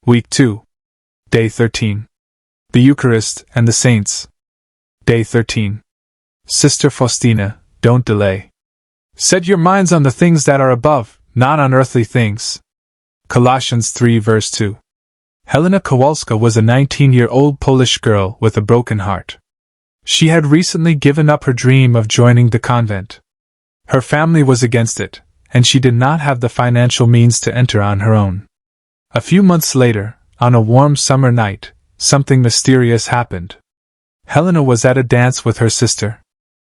Week 2. Day 13. The Eucharist and the Saints. Day 13. Sister Faustina, don't delay. Set your minds on the things that are above, not on earthly things. Colossians 3 verse 2. Helena Kowalska was a 19-year-old Polish girl with a broken heart. She had recently given up her dream of joining the convent. Her family was against it, and she did not have the financial means to enter on her own. A few months later, on a warm summer night, something mysterious happened. Helena was at a dance with her sister.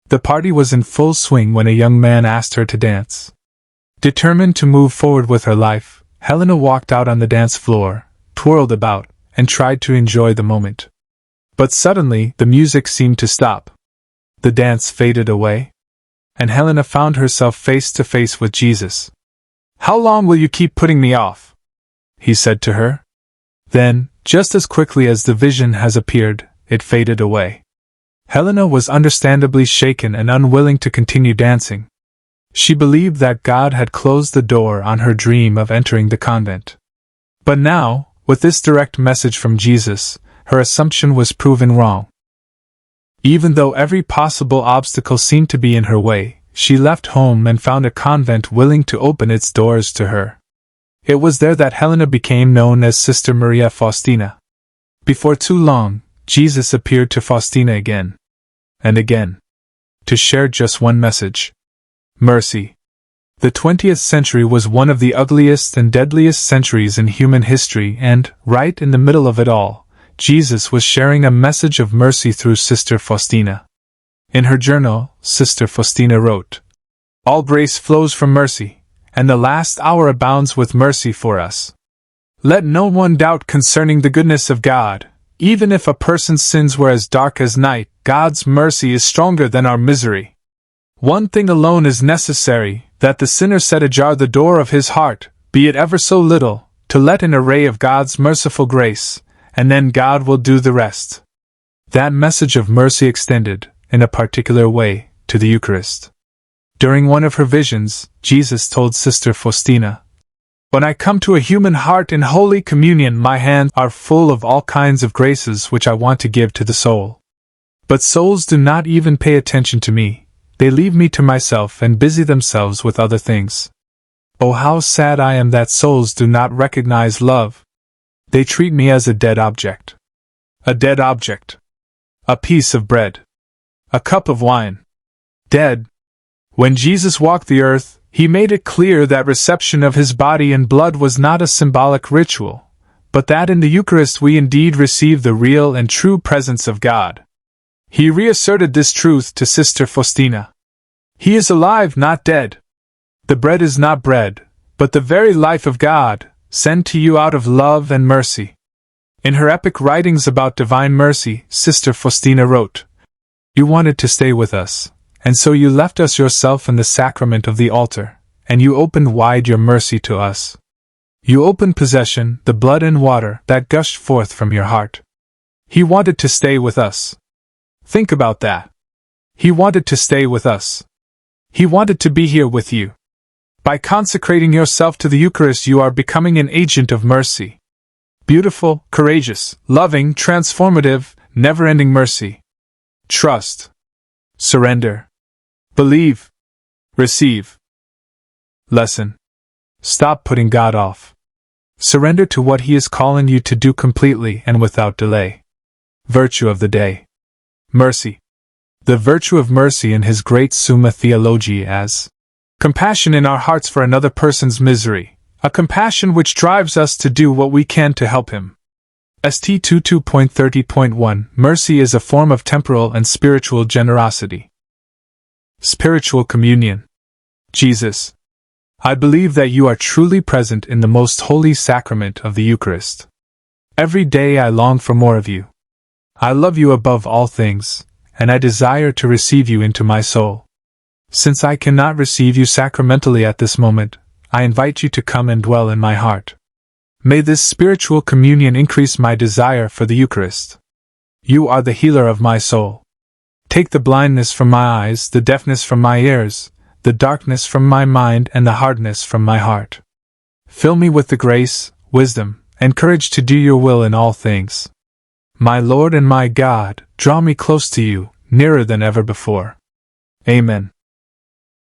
The party was in full swing when a young man asked her to dance. Determined to move forward with her life, Helena walked out on the dance floor, twirled about, and tried to enjoy the moment. But suddenly, the music seemed to stop. The dance faded away, and Helena found herself face to face with Jesus. "How long will you keep putting me off?" he said to her. Then, just as quickly as the vision has appeared, it faded away. Helena was understandably shaken and unwilling to continue dancing. She believed that God had closed the door on her dream of entering the convent. But now, with this direct message from Jesus, her assumption was proven wrong. Even though every possible obstacle seemed to be in her way, she left home and found a convent willing to open its doors to her. It was there that Helena became known as Sister Maria Faustina. Before too long, Jesus appeared to Faustina again and again, to share just one message: mercy. The 20th century was one of the ugliest and deadliest centuries in human history, and, right in the middle of it all, Jesus was sharing a message of mercy through Sister Faustina. In her journal, Sister Faustina wrote, "All grace flows from mercy, and the last hour abounds with mercy for us. Let no one doubt concerning the goodness of God. Even if a person's sins were as dark as night, God's mercy is stronger than our misery. One thing alone is necessary, that the sinner set ajar the door of his heart, be it ever so little, to let in a ray of God's merciful grace, and then God will do the rest." That message of mercy extended, in a particular way, to the Eucharist. During one of her visions, Jesus told Sister Faustina, "When I come to a human heart in Holy Communion, my hands are full of all kinds of graces which I want to give to the soul. But souls do not even pay attention to me. They leave me to myself and busy themselves with other things. Oh, how sad I am that souls do not recognize love. They treat me as a dead object. A dead object. A piece of bread. A cup of wine. Dead. When Jesus walked the earth, he made it clear that reception of his body and blood was not a symbolic ritual, but that in the Eucharist we indeed receive the real and true presence of God. He reasserted this truth to Sister Faustina. He is alive, not dead. The bread is not bread, but the very life of God, sent to you out of love and mercy." In her epic writings about divine mercy, Sister Faustina wrote, "You wanted to stay with us, and so you left us yourself in the sacrament of the altar, and you opened wide your mercy to us. You opened possession, the blood and water that gushed forth from your heart. He wanted to stay with us. Think about that. He wanted to stay with us. He wanted to be here with you. By consecrating yourself to the Eucharist, you are becoming an agent of mercy. Beautiful, courageous, loving, transformative, never-ending mercy. Trust. Surrender. Believe. Receive. Lesson. Stop putting God off. Surrender to what He is calling you to do completely and without delay. Virtue of the day. Mercy. The virtue of mercy in his great Summa Theologiae as compassion in our hearts for another person's misery, a compassion which drives us to do what we can to help him. St. 22.30.1 Mercy is a form of temporal and spiritual generosity. Spiritual communion. Jesus. I believe that you are truly present in the most holy sacrament of the Eucharist. Every day I long for more of you. I love you above all things, and I desire to receive you into my soul. Since I cannot receive you sacramentally at this moment, I invite you to come and dwell in my heart. May this spiritual communion increase my desire for the Eucharist. You are the healer of my soul. Take the blindness from my eyes, the deafness from my ears, the darkness from my mind, and the hardness from my heart. Fill me with the grace, wisdom, and courage to do your will in all things. My Lord and my God, draw me close to you, nearer than ever before. Amen.